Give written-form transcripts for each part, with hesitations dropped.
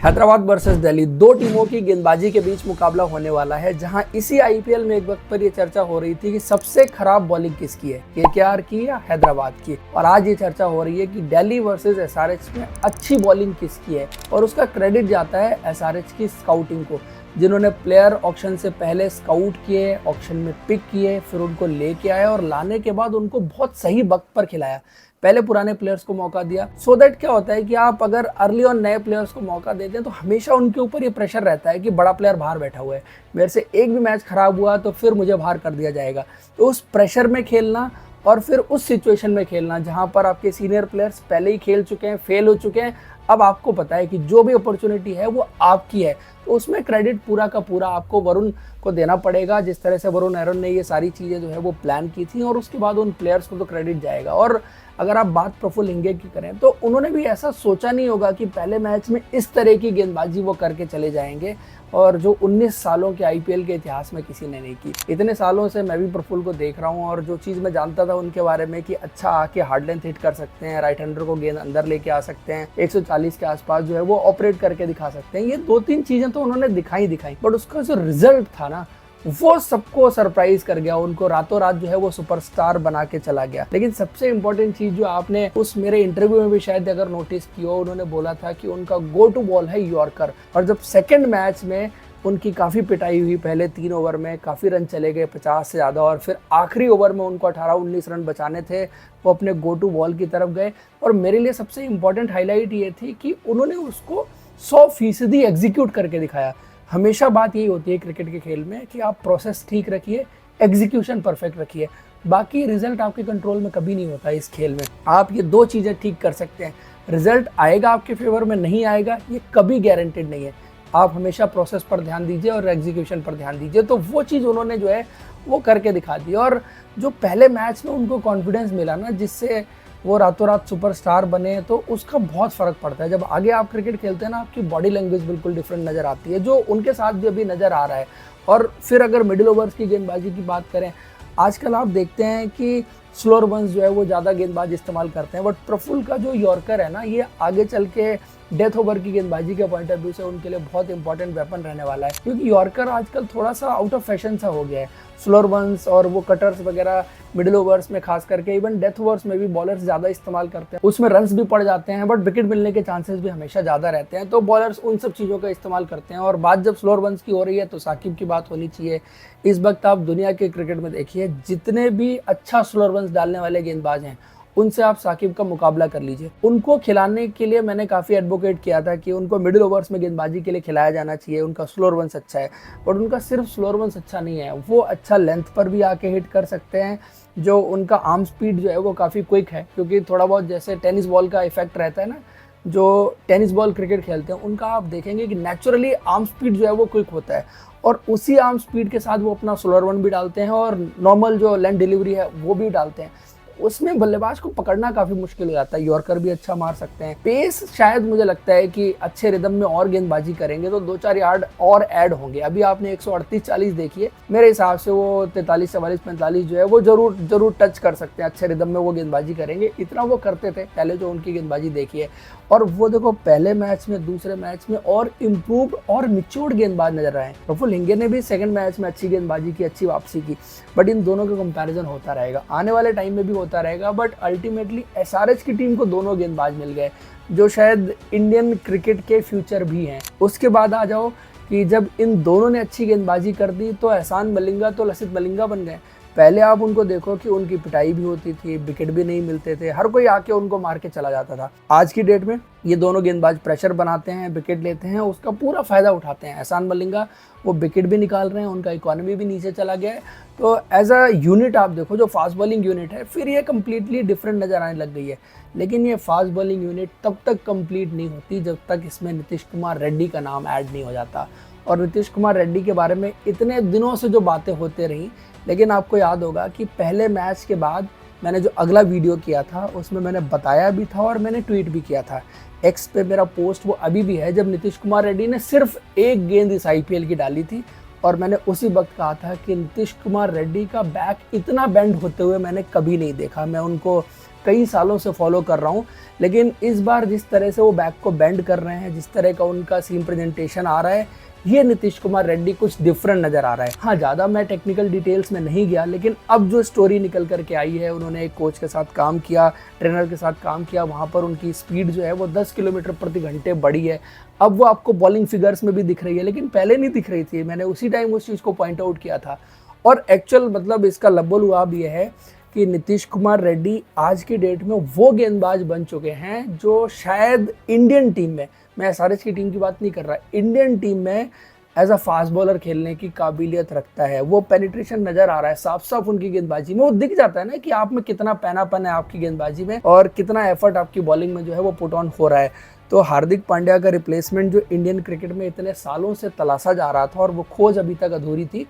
Hyderabad versus Delhi, दो टीमों की गेंदबाजी के बीच मुकाबला होने वाला है, जहां इसी आईपीएल में एक वक्त पर यह चर्चा हो रही थी कि सबसे खराब बॉलिंग किसकी है, केकेआर की या हैदराबाद की। और आज ये चर्चा हो रही है कि दिल्ली वर्सेस एसआरएच में अच्छी बॉलिंग किसकी है, और उसका क्रेडिट जाता है एसआरएच की स्काउटिंग को, जिन्होंने प्लेयर ऑक्शन से पहले स्काउट किए, ऑक्शन में पिक किए, फिर उनको लेके आए और लाने के बाद उनको बहुत सही वक्त पर खिलाया। पहले पुराने प्लेयर्स को मौका दिया, सो दैट क्या होता है कि आप अगर अर्ली और नए प्लेयर्स को मौका देते हैं तो हमेशा उनके ऊपर ये प्रेशर रहता है कि बड़ा प्लेयर बाहर बैठा हुआ है, मेरे से एक भी मैच खराब हुआ तो फिर मुझे बाहर कर दिया जाएगा। तो उस प्रेशर में खेलना और फिर उस सिचुएशन में खेलना जहां पर आपके सीनियर प्लेयर्स पहले ही खेल चुके हैं, फेल हो चुके हैं, अब आपको पता है कि जो भी अपॉर्चुनिटी है वो आपकी है, तो उसमें क्रेडिट पूरा का पूरा आपको वरुण को देना पड़ेगा। जिस तरह से वरुण एरन ने ये सारी चीज़ें जो है वो प्लान की थी, और उसके बाद उन प्लेयर्स को तो क्रेडिट जाएगा। और अगर आप बात प्रफुल्ल हिंगे की करें तो उन्होंने भी ऐसा सोचा नहीं होगा कि पहले मैच में इस तरह की गेंदबाजी वो करके चले जाएंगे, और जो 19 सालों के आईपीएल के इतिहास में किसी ने नहीं की। इतने सालों से मैं भी प्रफुल्ल को देख रहा हूँ, और जो चीज़ मैं जानता था उनके बारे में कि अच्छा आके हार्ड लेंथ हिट कर सकते हैं, राइट हैंडर को गेंद अंदर लेके आ सकते हैं, 140 के आसपास जो है वो ऑपरेट करके दिखा सकते हैं, ये 2-3 चीज़ें तो उन्होंने दिखाई, बट उसका जो रिजल्ट था ना वो सबको सरप्राइज कर गया, उनको रातों रात जो है वो सुपरस्टार बना के चला गया। लेकिन सबसे इंपॉर्टेंट चीज जो आपने उस मेरे इंटरव्यू में भी शायद अगर नोटिस की हो, उन्होंने बोला था कि उनका गो टू बॉल है यॉर्कर। और जब सेकंड मैच में उनकी काफ़ी पिटाई हुई, पहले 3 ओवर में काफ़ी रन चले गए 50 से ज़्यादा, और फिर आखिरी ओवर में उनको 18-19 रन बचाने थे, वो अपने गो टू बॉल की तरफ गए। और मेरे लिए सबसे इंपॉर्टेंट हाईलाइट ये थी कि उन्होंने उसको 100% एग्जीक्यूट करके दिखाया। हमेशा बात यही होती है क्रिकेट के खेल में कि आप प्रोसेस ठीक रखिए, एग्जीक्यूशन परफेक्ट रखिए, बाकी रिजल्ट आपके कंट्रोल में कभी नहीं होता। इस खेल में आप ये 2 चीज़ें ठीक कर सकते हैं, रिजल्ट आएगा आपके फेवर में, नहीं आएगा ये कभी गारंटेड नहीं है। आप हमेशा प्रोसेस पर ध्यान दीजिए और एग्जीक्यूशन पर ध्यान दीजिए। तो वो चीज़ उन्होंने जो है वो करके दिखा दी, और जो पहले मैच में उनको कॉन्फिडेंस मिला ना, जिससे वो रातों रात सुपरस्टार बने, तो उसका बहुत फ़र्क पड़ता है। जब आगे आप क्रिकेट खेलते हैं ना, आपकी बॉडी लैंग्वेज बिल्कुल डिफरेंट नज़र आती है, जो उनके साथ भी अभी नज़र आ रहा है। और फिर अगर मिडिल ओवर्स की गेंदबाजी की बात करें, आजकल आप देखते हैं कि स्लोअर वंस जो है वो ज़्यादा गेंदबाज इस्तेमाल करते हैं, बट प्रफुल्ल का जो यॉर्कर है ना, ये आगे चल के डेथ ओवर की गेंदबाजी के पॉइंट ऑफ व्यू से उनके लिए बहुत इंपॉर्टेंट वेपन रहने वाला है, क्योंकि यॉर्कर आजकल थोड़ा सा आउट ऑफ फैशन सा हो गया है। स्लोअर वंस और वो कटर्स वगैरह मिडिल ओवर्स में खास करके, इवन डेथ ओवर्स में भी बॉलर्स ज़्यादा इस्तेमाल करते हैं, उसमें रन्स भी पड़ जाते हैं, बट विकेट मिलने के चांसेस भी हमेशा ज़्यादा रहते हैं, तो बॉलर्स उन सब चीज़ों का इस्तेमाल करते हैं। और बात जब स्लोअर वंस की हो रही है तो साकिब की बात होनी चाहिए। इस वक्त आप दुनिया के क्रिकेट में देखिए, जितने भी अच्छा स्लोअर वंस डालने वाले गेंदबाज हैं, उनसे आप साकिब का मुकाबला कर लीजिए। उनको खिलाने के लिए मैंने काफ़ी एडवोकेट किया था कि उनको मिडिल ओवर्स में गेंदबाजी के लिए खिलाया जाना चाहिए, उनका स्लोअर वंस अच्छा है, बट उनका सिर्फ स्लोअर वंस अच्छा नहीं है, वो अच्छा लेंथ पर भी आके हिट कर सकते हैं। जो उनका आर्म स्पीड जो है वो काफ़ी क्विक है, क्योंकि थोड़ा बहुत जैसे टेनिस बॉल का इफेक्ट रहता है ना, जो टेनिस बॉल क्रिकेट खेलते हैं उनका आप देखेंगे कि नेचुरली आर्म स्पीड जो है वो क्विक होता है, और उसी आर्म स्पीड के साथ वो अपना स्लोअर वन भी डालते हैं और नॉर्मल जो लेंथ डिलीवरी है वो भी डालते हैं। उसमें बल्लेबाज को पकड़ना काफी मुश्किल हो जाता है। यॉर्कर भी अच्छा मार सकते हैं, पेस शायद मुझे लगता है कि अच्छे रिदम में और गेंदबाजी करेंगे तो 2-4 यार्ड और ऐड होंगे। अभी आपने 138-40 देखिए, मेरे हिसाब से वो 43-44-45 जो है वो जरूर टच कर सकते हैं, अच्छे रिदम में वो गेंदबाजी करेंगे। इतना वो करते थे पहले जो उनकी गेंदबाजी देखिए, और वो देखो पहले मैच में, दूसरे मैच में और इम्प्रूव्ड और मैच्योर्ड गेंदबाज नजर आए। प्रफुल्ल हिंगे ने भी सेकंड मैच में अच्छी गेंदबाजी की, अच्छी वापसी की, बट इन दोनों का कंपैरिजन होता रहेगा, आने वाले टाइम में भी होता रहेगा। बट अल्टीमेटली एसआरएच की टीम को दोनों गेंदबाज मिल गए जो शायद इंडियन क्रिकेट के फ्यूचर भी हैं। उसके बाद आ जाओ कि जब इन दोनों ने अच्छी गेंदबाजी कर दी तो एहसान मलिंगा तो लसित मलिंगा बन गए। पहले आप उनको देखो कि उनकी पिटाई भी होती थी, विकेट भी नहीं मिलते थे, हर कोई आके उनको मार के चला जाता था। आज की डेट में ये दोनों गेंदबाज प्रेशर बनाते हैं, विकेट लेते हैं, उसका पूरा फायदा उठाते हैं। एहसान मलिंगा वो विकेट भी निकाल रहे हैं, उनका इकोनॉमी भी नीचे चला गया है। तो एज अ यूनिट आप देखो, जो फास्ट बॉलिंग यूनिट है, फिर ये कम्प्लीटली डिफरेंट नजर आने लग गई है। लेकिन ये फास्ट बॉलिंग यूनिट तब तक कंप्लीट नहीं होती जब तक इसमें नीतीश कुमार रेड्डी का नाम ऐड नहीं हो जाता। और नीतीश कुमार रेड्डी के बारे में इतने दिनों से जो बातें होते रही, लेकिन आपको याद होगा कि पहले मैच के बाद मैंने जो अगला वीडियो किया था उसमें मैंने बताया भी था और मैंने ट्वीट भी किया था। एक्स पे मेरा पोस्ट वो अभी भी है, जब नीतीश कुमार रेड्डी ने सिर्फ एक गेंद इस आईपीएल की डाली थी, और मैंने उसी वक्त कहा था कि नीतीश कुमार रेड्डी का बैक इतना बेंड होते हुए मैंने कभी नहीं देखा। मैं उनको कई सालों से फॉलो कर रहा हूँ, लेकिन इस बार जिस तरह से वो बैक को बेंड कर रहे हैं, जिस तरह का उनका सीन प्रेजेंटेशन आ रहा है, ये नीतीश कुमार रेड्डी कुछ डिफरेंट नज़र आ रहा है। हाँ, ज़्यादा मैं टेक्निकल डिटेल्स में नहीं गया, लेकिन अब जो स्टोरी निकल करके आई है, उन्होंने एक कोच के साथ काम किया, ट्रेनर के साथ काम किया, वहाँ पर उनकी स्पीड जो है वो 10 किलोमीटर प्रति घंटे बढ़ी है। अब वो आपको बॉलिंग फिगर्स में भी दिख रही है, लेकिन पहले नहीं दिख रही थी। मैंने उसी टाइम उस चीज़ को पॉइंट आउट किया था। और एक्चुअल मतलब इसका लबोलुआब ये है कि नीतीश कुमार रेड्डी आज की डेट में वो गेंदबाज बन चुके हैं जो शायद इंडियन टीम में, मैं एसआरएच की टीम की बात नहीं कर रहा, इंडियन टीम में एज अ फास्ट बॉलर खेलने की काबिलियत रखता है। वो पेनिट्रेशन नज़र आ रहा है साफ साफ उनकी गेंदबाजी में। वो दिख जाता है ना कि आप में कितना पैनापन है आपकी गेंदबाजी में और कितना एफर्ट आपकी बॉलिंग में जो है वो पुट ऑन हो रहा है। तो हार्दिक पांड्या का रिप्लेसमेंट जो इंडियन क्रिकेट में इतने सालों से तलाशा जा रहा था और वो खोज अभी तक अधूरी थी,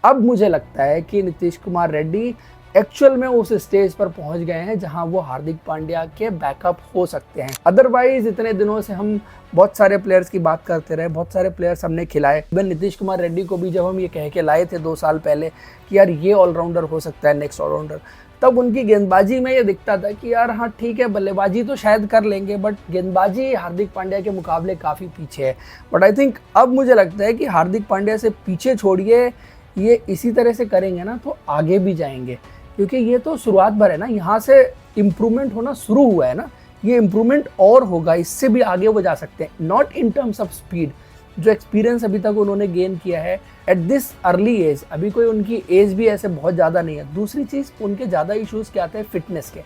अब मुझे लगता है कि नीतीश कुमार रेड्डी एक्चुअल में उस स्टेज पर पहुंच गए हैं जहां वो हार्दिक पांड्या के बैकअप हो सकते हैं। अदरवाइज इतने दिनों से हम बहुत सारे प्लेयर्स की बात करते रहे, बहुत सारे प्लेयर्स हमने खिलाए। इवन नीतीश कुमार रेड्डी को भी जब हम ये कह के लाए थे 2 साल पहले कि यार ये ऑलराउंडर हो सकता है, नेक्स्ट ऑलराउंडर, तब उनकी गेंदबाजी में ये दिखता था कि यार हाँ ठीक है, बल्लेबाजी तो शायद कर लेंगे, बट गेंदबाजी हार्दिक पांड्या के मुकाबले काफ़ी पीछे है। बट आई थिंक अब मुझे लगता है कि हार्दिक पांड्या से पीछे छोड़िए, ये इसी तरह से करेंगे ना तो आगे भी जाएंगे, क्योंकि ये तो शुरुआत भर है ना, यहाँ से इम्प्रूवमेंट होना शुरू हुआ है ना, ये इम्प्रूवमेंट और होगा, इससे भी आगे वो जा सकते हैं। Not in terms of speed, जो एक्सपीरियंस अभी तक उन्होंने गेन किया है एट दिस अर्ली एज, अभी कोई उनकी एज भी ऐसे बहुत ज़्यादा नहीं है। दूसरी चीज़, उनके ज़्यादा इश्यूज़ क्या आते हैं फिटनेस के,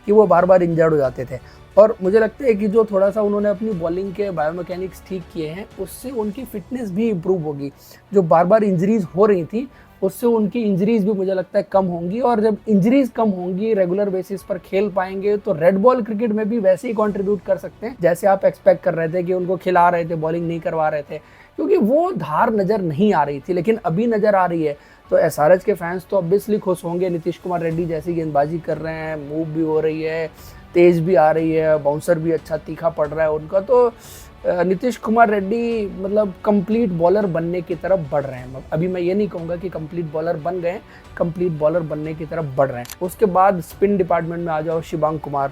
कि वो बार बार इंजर्ड हो जाते थे। और मुझे लगता है कि जो थोड़ा सा उन्होंने अपनी बॉलिंग के बायोमैकेनिक्स ठीक किए हैं, उससे उनकी फिटनेस भी इम्प्रूव होगी। जो बार बार इंजरीज हो रही थी, उससे उनकी इंजरीज भी मुझे लगता है कम होंगी, और जब इंजरीज कम होंगी, रेगुलर बेसिस पर खेल पाएंगे, तो रेड बॉल क्रिकेट में भी वैसे ही कंट्रीब्यूट कर सकते हैं जैसे आप एक्सपेक्ट कर रहे थे कि उनको खिला रहे थे, बॉलिंग नहीं करवा रहे थे, क्योंकि वो धार नज़र नहीं आ रही थी, लेकिन अभी नज़र आ रही है। तो एसआरएच के फैंस तो ऑब्वियसली खुश होंगे, नीतीश कुमार रेड्डी जैसी गेंदबाजी कर रहे हैं, मूव भी हो रही है, तेज़ भी आ रही है, बाउंसर भी अच्छा तीखा पड़ रहा है उनका। तो नीतीश कुमार रेड्डी मतलब कंप्लीट बॉलर बनने की तरफ बढ़ रहे हैं। अभी मैं ये नहीं कहूँगा कि कंप्लीट बॉलर बन गए, कंप्लीट बॉलर बनने की तरफ बढ़ रहे हैं। उसके बाद स्पिन डिपार्टमेंट में आ जाओ, शिवांग कुमार,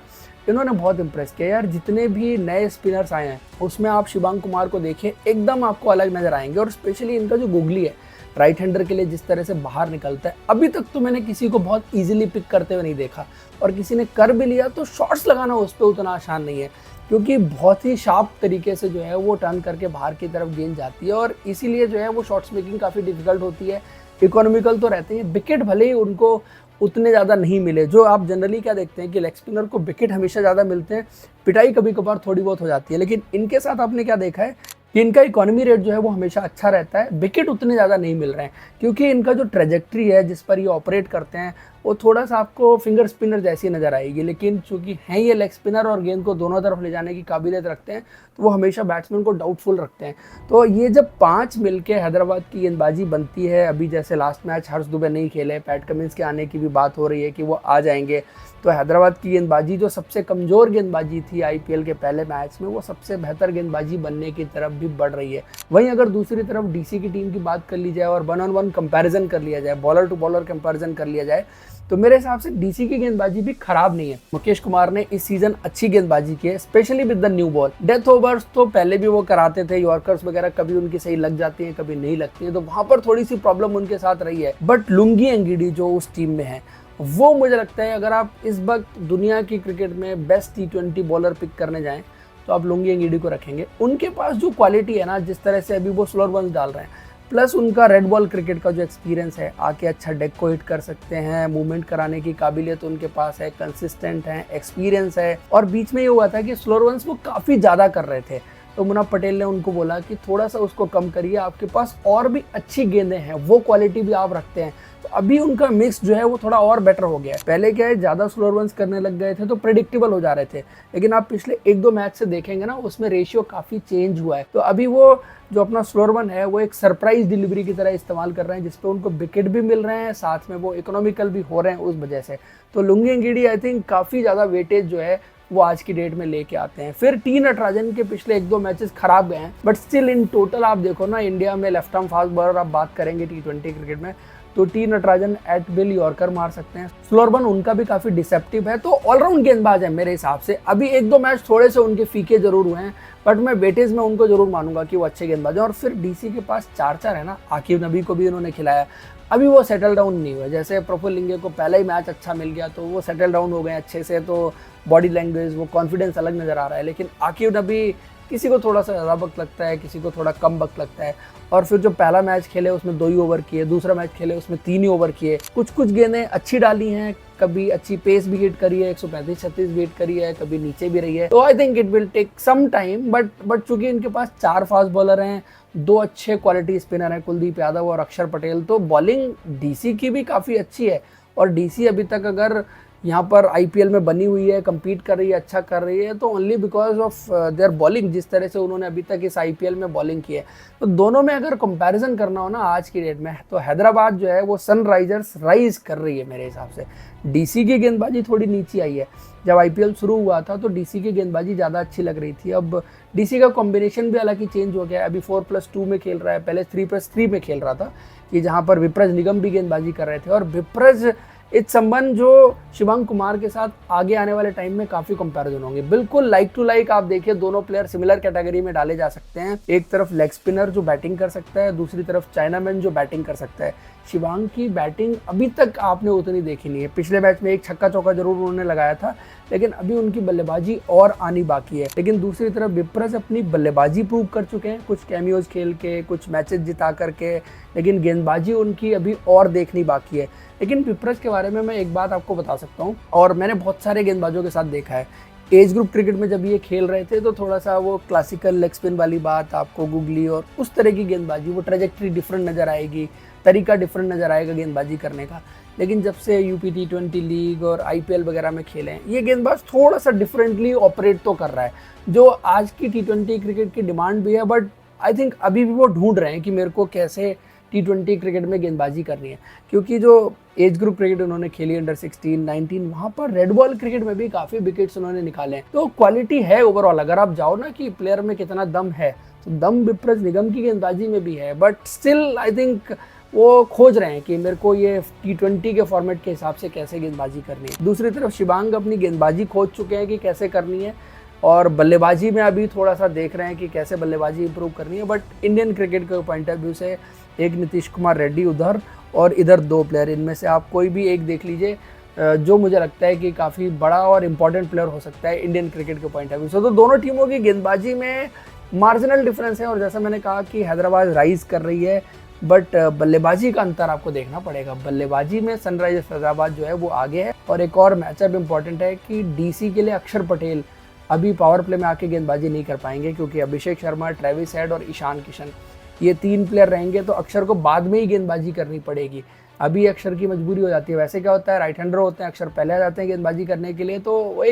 इन्होंने बहुत इंप्रेस किया यार। जितने भी नए स्पिनर्स आए हैं उसमें आप शिवांग कुमार को देखिए, एकदम आपको अलग नज़र आएंगे। और स्पेशली इनका जो गुगली है, राइट हैंडर के लिए जिस तरह से बाहर निकलता है, अभी तक तो मैंने किसी को बहुत ईजिली पिक करते हुए नहीं देखा, और किसी ने कर भी लिया तो शॉट्स लगाना उस पर उतना आसान नहीं है, क्योंकि बहुत ही शार्प तरीके से जो है वो टर्न करके बाहर की तरफ गेंद जाती है, और इसीलिए जो है वो शॉट्स मेकिंग काफ़ी डिफिकल्ट होती है। इकोनॉमिकल तो रहते हैं, विकेट भले ही उनको उतने ज़्यादा नहीं मिले। जो आप जनरली क्या देखते हैं कि लेग स्पिनर को विकेट हमेशा ज़्यादा मिलते हैं, पिटाई कभी कभार थोड़ी बहुत हो जाती है, लेकिन इनके साथ आपने क्या देखा है कि इनका इकोनॉमी रेट जो है वो हमेशा अच्छा रहता है, विकेट उतने ज़्यादा नहीं मिल रहे हैं, क्योंकि इनका जो ट्रेजेक्ट्री है जिस पर ये ऑपरेट करते हैं वो थोड़ा सा आपको फिंगर स्पिनर जैसी नज़र आएगी। लेकिन चूंकि हैं ये लेग स्पिनर और गेंद को दोनों तरफ ले जाने की काबिलियत रखते हैं, तो वो हमेशा बैट्समैन को डाउटफुल रखते हैं। तो ये जब 5 मिलके हैदराबाद की गेंदबाजी बनती है, अभी जैसे लास्ट मैच हर्ष दुबे नहीं खेले, पैट कमिंस के आने की भी बात हो रही है कि वो आ जाएंगे, तो हैदराबाद की गेंदबाजी जो सबसे कमज़ोर गेंदबाजी थी आईपीएल के पहले मैच में, वो सबसे बेहतर गेंदबाजी बनने की तरफ भी बढ़ रही है। वहीं अगर दूसरी तरफ डीसी की टीम की बात कर ली जाए और 1-on-1 कंपैरिजन कर लिया जाए, बॉलर टू बॉलर कंपैरिजन कर लिया जाए, तो मेरे हिसाब से डीसी की गेंदबाजी भी खराब नहीं है। मुकेश कुमार ने इस सीजन अच्छी गेंदबाजी की है, specially with the new ball. Death overs तो पहले भी वो कराते थे, यॉर्कर्स वगैरह कभी उनकी सही लग जाती हैं, कभी नहीं लगती हैं, तो वहां पर थोड़ी सी प्रॉब्लम उनके साथ रही है। बट लुंगी एंगिडी जो उस टीम में है, वो मुझे लगता है अगर आप इस वक्त दुनिया की क्रिकेट में बेस्ट T20 बॉलर पिक करने जाएं तो आप लुंगी एंगिडी को रखेंगे। उनके पास जो क्वालिटी है ना, जिस तरह से अभी वो स्लोअर वंस डाल रहे हैं, प्लस उनका रेड बॉल क्रिकेट का जो एक्सपीरियंस है, आके अच्छा डेक को हिट कर सकते हैं, मूवमेंट कराने की काबिलियत उनके पास है, कंसिस्टेंट है, एक्सपीरियंस है। और बीच में ये हुआ था कि स्लोअर वंस वो काफ़ी ज़्यादा कर रहे थे, तो मुनाफ पटेल ने उनको बोला कि थोड़ा सा उसको कम करिए, आपके पास और भी अच्छी गेंदें हैं, वो क्वालिटी भी आप रखते हैं। तो अभी उनका मिक्स जो है वो थोड़ा और बेटर हो गया है। पहले क्या है, ज़्यादा स्लोअर वंस करने लग गए थे तो प्रेडिक्टेबल हो जा रहे थे, लेकिन आप पिछले 1-2 मैच से देखेंगे ना, उसमें रेशियो काफ़ी चेंज हुआ है। तो अभी वो जो अपना स्लोअर वन है वो एक सरप्राइज डिलीवरी की तरह इस्तेमाल कर रहे हैं, जिसपे उनको विकेट भी मिल रहे हैं, साथ में वो इकोनॉमिकल भी हो रहे हैं उस वजह से। तो लुंगी एंगिडी आई थिंक काफ़ी ज़्यादा वेटेज जो है वो आज की डेट में लेके आते हैं। फिर टी नटराजन के पिछले 1-2 मैचेस खराब गए हैं, बट स्टिल इन टोटल आप देखो ना, इंडिया में लेफ्ट आर्म फास्ट बॉलर आप बात करेंगे T20 क्रिकेट में, तो T Natarajan at will yorker मार सकते हैं। स्लोरबन उनका भी काफी डिसेप्टिव है, तो ऑलराउंड गेंदबाज है मेरे हिसाब से। अभी 1-2 मैच थोड़े से उनके फीके जरूर हुए हैं, बट मैं वेटेज में उनको जरूर मानूंगा कि वो अच्छे गेंदबाज हैं। और फिर डीसी के पास 4-4 है ना, आकिब नबी को भी उन्होंने खिलाया, अभी वो सेटल डाउन नहीं हुआ। जैसे प्रफुल्ल लिंगे को पहला ही मैच अच्छा मिल गया तो वो सेटल डाउन हो गए अच्छे से, तो बॉडी लैंग्वेज वो कॉन्फिडेंस अलग नज़र आ रहा है। लेकिन आकिब नबी किसी को थोड़ा सा ज़्यादा वक्त लगता है, किसी को थोड़ा कम वक्त लगता है। और फिर जो पहला मैच खेले उसमें 2 ही ओवर किए, दूसरा मैच खेले उसमें 3 ही ओवर किए। कुछ गेंदें अच्छी डाली हैं, कभी अच्छी पेस भी हिट करी है, 135-36 भी हिट करी है, कभी नीचे भी रही है। तो I think it will take some time, but चूंकि इनके पास 4 फास्ट बॉलर हैं, 2 अच्छे क्वालिटी स्पिनर हैं, कुलदीप यादव और अक्षर पटेल, तो बॉलिंग डीसी की भी काफ़ी अच्छी है। और डीसी अभी तक अगर यहाँ पर आईपीएल में बनी हुई है, compete कर रही है, अच्छा कर रही है, तो only because of their bowling, जिस तरह से उन्होंने अभी तक इस आईपीएल में बॉलिंग की है। तो दोनों में अगर कंपैरिजन करना हो ना आज की डेट में, तो हैदराबाद जो है वो सनराइजर्स राइज कर रही है मेरे हिसाब से। डीसी की गेंदबाजी थोड़ी नीचे आई है। जब आईपीएल शुरू हुआ था तो डीसी की गेंदबाजी ज़्यादा अच्छी लग रही थी। अब डीसी का कॉम्बिनेशन भी हालांकि चेंज हो गया है, अभी 4+2 में खेल रहा है, पहले 3+3 में खेल रहा था, कि जहाँ पर विप्रज निगम भी गेंदबाजी कर रहे थे। और विप्रज इस संबंध जो शिवांग कुमार के साथ आगे आने वाले टाइम में काफी कंपैरिजन होंगे। बिल्कुल लाइक टू लाइक आप देखिए, दोनों प्लेयर सिमिलर कैटेगरी में डाले जा सकते हैं। एक तरफ लेग स्पिनर जो बैटिंग कर सकता है, दूसरी तरफ चाइनामैन जो बैटिंग कर सकता है। शिवांग की बैटिंग अभी तक आपने उतनी देखी नहीं है। पिछले मैच में एक छक्का चौका जरूर उन्होंने लगाया था, लेकिन अभी उनकी बल्लेबाजी और आनी बाकी है। लेकिन दूसरी तरफ विप्रज अपनी बल्लेबाजी प्रूव कर चुके हैं, कुछ कैमियोज खेल के, कुछ मैचेस जिता करके, लेकिन गेंदबाजी उनकी अभी और देखनी बाकी है। लेकिन विप्रज के बारे में मैं एक बात आपको बता सकता हूँ, और मैंने बहुत सारे गेंदबाजों के साथ देखा है। एज ग्रुप क्रिकेट में जब ये खेल रहे थे तो थोड़ा सा वो क्लासिकल लेग स्पिन वाली बात, आपको गुगली और उस तरह की गेंदबाजी, वो ट्रेजेक्ट्री डिफरेंट नज़र आएगी, तरीका डिफरेंट नज़र आएगा गेंदबाजी करने का। लेकिन जब से यूपी T20 लीग और आईपीएल वगैरह में खेले हैं, ये गेंदबाज थोड़ा सा डिफरेंटली ऑपरेट तो कर रहा है, जो आज की T20 क्रिकेट की डिमांड भी है। बट आई थिंक अभी भी वो ढूंढ रहे हैं कि मेरे को कैसे T20 क्रिकेट में गेंदबाजी करनी है, क्योंकि जो एज ग्रुप क्रिकेट उन्होंने खेली अंडर 16, 19, वहाँ पर रेड बॉल क्रिकेट में भी काफ़ी विकेट्स उन्होंने निकाले हैं। तो क्वालिटी है ओवरऑल। अगर आप जाओ ना कि प्लेयर में कितना दम है, तो दम विप्रज निगम की गेंदबाजी में भी है। बट स्टिल आई थिंक वो खोज रहे हैं कि मेरे को ये T20 के फॉर्मेट के हिसाब से कैसे गेंदबाजी करनी है। दूसरी तरफ शिवांग अपनी गेंदबाजी खोज चुके हैं कि कैसे करनी है, और बल्लेबाजी में अभी थोड़ा सा देख रहे हैं कि कैसे बल्लेबाजी इंप्रूव करनी है। बट इंडियन क्रिकेट के पॉइंट ऑफ व्यू से एक नीतीश कुमार रेड्डी उधर और इधर 2 प्लेयर, इनमें से आप कोई भी एक देख लीजिए, जो मुझे लगता है कि काफ़ी बड़ा और इम्पॉर्टेंट प्लेयर हो सकता है इंडियन क्रिकेट के पॉइंट ऑफ व्यू से। तो दोनों टीमों की गेंदबाजी में मार्जिनल डिफरेंस है, और जैसा मैंने कहा कि हैदराबाद राइज कर रही है, बट बल्लेबाजी का अंतर आपको देखना पड़ेगा। बल्लेबाजी में सनराइजर्स हैदराबाद जो है वो आगे है। और एक और मैचअप इंपॉर्टेंट है कि डीसी के लिए अक्षर पटेल अभी पावर प्ले में आके गेंदबाजी नहीं कर पाएंगे, क्योंकि अभिषेक शर्मा, ट्रेविस हेड और ईशान किशन, ये 3 प्लेयर रहेंगे, तो अक्षर को बाद में ही गेंदबाजी करनी पड़ेगी। अभी अक्षर की मजबूरी हो जाती है। वैसे क्या होता है, राइट हैंडर होते हैं, अक्षर पहले आ जाते हैं गेंदबाजी करने के लिए, तो वो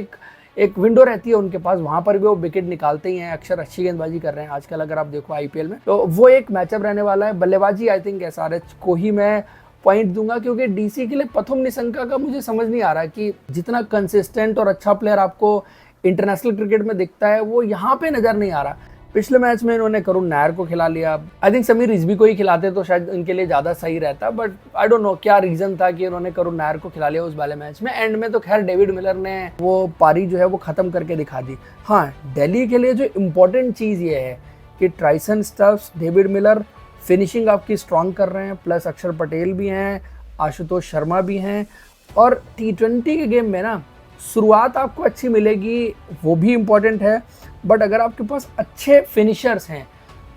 एक विंडो रहती है उनके पास, वहाँ पर भी वो विकेट निकालते ही हैं। अक्षर अच्छी गेंदबाजी कर रहे हैं आजकल, अगर आप देखो आईपीएल में, तो वो एक मैचअप रहने वाला है। बल्लेबाजी आई थिंक एसआरएच को ही मैं पॉइंट दूंगा, क्योंकि डीसी के लिए प्रथम निशंका का मुझे समझ नहीं आ रहा कि जितना कंसिस्टेंट और अच्छा प्लेयर आपको इंटरनेशनल क्रिकेट में दिखता है, वो यहाँ पे नजर नहीं आ रहा। पिछले मैच में इन्होंने करुण नायर को खिला लिया, आई थिंक समीर रिजवी को ही खिलाते तो शायद इनके लिए ज़्यादा सही रहता, बट आई डोंट नो क्या रीज़न था कि इन्होंने करुण नायर को खिला लिया उस वाले मैच में। एंड में तो खैर डेविड मिलर ने वो पारी जो है वो ख़त्म करके दिखा दी। हाँ, दिल्ली के लिए जो इम्पोर्टेंट चीज़ ये है कि ट्राइसन स्टफ्स, डेविड मिलर फिनिशिंग आपकी स्ट्रॉन्ग कर रहे हैं, प्लस अक्षर पटेल भी हैं, आशुतोष शर्मा भी हैं। और T20 के गेम में ना शुरुआत आपको अच्छी मिलेगी, वो भी इम्पॉर्टेंट है, बट अगर आपके पास अच्छे फिनिशर्स हैं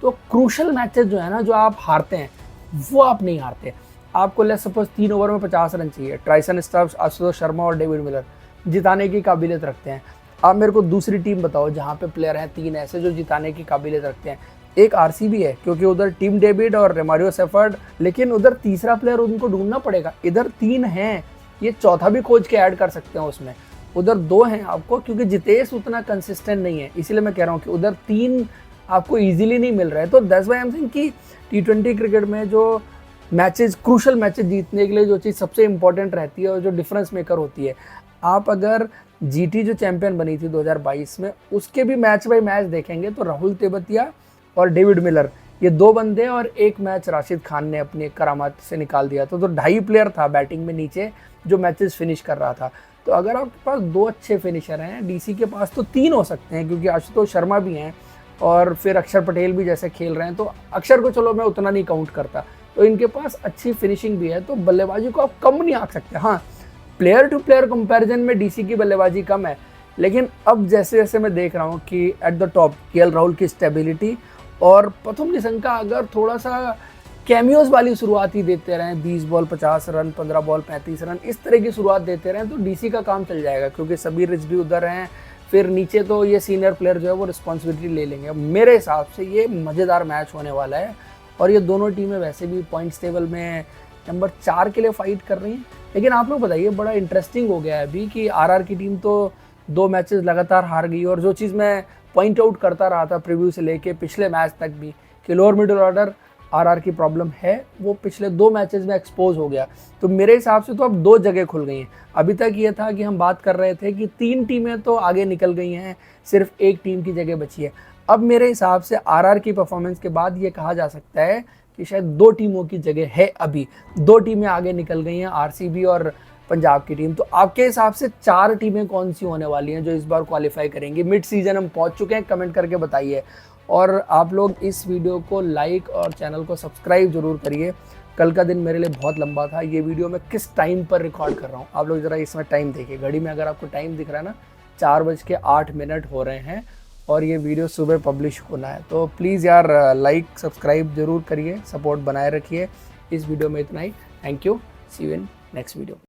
तो क्रूशल मैचेस जो है ना, जो आप हारते हैं वो आप नहीं हारते। आपको लेट्स सपोज 3 ओवर में 50 रन चाहिए, ट्राइसन स्टफ्स, आशुतोष शर्मा और डेविड मिलर जिताने की काबिलियत रखते हैं। आप मेरे को दूसरी टीम बताओ जहाँ पे प्लेयर हैं 3 ऐसे जो जिताने की काबिलियत रखते हैं। एक आरसीबी है, क्योंकि उधर टीम डेविड और रेमारियो सेफर्ड, लेकिन उधर तीसरा प्लेयर उनको ढूंढना पड़ेगा। इधर 3 हैं, ये चौथा भी खोज के ऐड कर सकते हैं उसमें। उधर 2 हैं आपको, क्योंकि जितेश उतना कंसिस्टेंट नहीं है, इसीलिए मैं कह रहा हूँ कि उधर 3 आपको इजीली नहीं मिल रहा है। तो that's why I am saying कि T20 क्रिकेट में जो मैचेस, क्रूशल मैचेस जीतने के लिए जो चीज़ सबसे इंपॉर्टेंट रहती है और जो डिफरेंस मेकर होती है, आप अगर जीटी जो चैंपियन बनी थी 2022 में, उसके भी मैच बाय मैच देखेंगे तो राहुल तेवतिया और डेविड मिलर ये 2 बंदे और 1 मैच राशिद खान ने अपनी करामात से निकाल दिया था। तो 2.5 प्लेयर था बैटिंग में नीचे जो मैचेस फिनिश कर रहा था। तो अगर आपके पास 2 अच्छे फिनिशर हैं, डीसी के पास तो 3 हो सकते हैं, क्योंकि आशुतोष शर्मा भी हैं और फिर अक्षर पटेल भी जैसे खेल रहे हैं। तो अक्षर को चलो मैं उतना नहीं काउंट करता, तो इनके पास अच्छी फिनिशिंग भी है, तो बल्लेबाजी को आप कम नहीं आंक सकते। हाँ, प्लेयर टू प्लेयर कंपैरिजन में डीसी की बल्लेबाजी कम है, लेकिन अब जैसे जैसे मैं देख रहा हूँ कि at the top KL Rahul की स्टेबिलिटी और प्रथम निशंका अगर थोड़ा सा कैमियोज वाली शुरुआत ही देते रहें, 20 बॉल 50 रन, 15 बॉल 35 रन, इस तरह की शुरुआत देते रहें, तो डीसी का काम चल जाएगा, क्योंकि सबीर रिजवी उधर हैं। फिर नीचे तो ये सीनियर प्लेयर जो है वो रिस्पॉन्सिबिलिटी ले लेंगे। मेरे हिसाब से ये मज़ेदार मैच होने वाला है, और ये दोनों टीमें वैसे भी पॉइंट्स टेबल में नंबर 4 के लिए फाइट कर रही हैं। लेकिन आप लोग बताइए, बड़ा इंटरेस्टिंग हो गया है अभी कि आरआर की टीम तो 2 मैचेस लगातार हार गई, और जो चीज़ मैं पॉइंट आउट करता रहा था प्रीव्यू से लेके पिछले मैच तक भी कि लोअर मिडिल ऑर्डर आरआर की प्रॉब्लम है, वो पिछले 2 मैचेस में एक्सपोज हो गया। तो मेरे हिसाब से तो अब 2 जगह खुल गई हैं। अभी तक ये था कि हम बात कर रहे थे कि 3 टीमें तो आगे निकल गई हैं, सिर्फ 1 टीम की जगह बची है। अब मेरे हिसाब से आरआर की परफॉर्मेंस के बाद ये कहा जा सकता है कि शायद 2 टीमों की जगह है, अभी 2 टीमें आगे निकल गई हैं, आरसीबी और पंजाब की टीम। तो आपके हिसाब से 4 टीमें कौन सी होने वाली हैं जो इस बार क्वालिफाई करेंगी? मिड सीजन हम पहुंच चुके हैं, कमेंट करके बताइए। और आप लोग इस वीडियो को लाइक और चैनल को सब्सक्राइब जरूर करिए। कल का दिन मेरे लिए बहुत लंबा था। ये वीडियो मैं किस टाइम पर रिकॉर्ड कर रहा हूँ, आप लोग ज़रा इसमें टाइम देखिए। घड़ी में अगर आपको टाइम दिख रहा है ना, 4:08 हो रहे हैं, और ये वीडियो सुबह पब्लिश होना है। तो प्लीज़ यार लाइक सब्सक्राइब जरूर करिए, सपोर्ट बनाए रखिए। इस वीडियो में इतना ही। Thank you, see you in next video.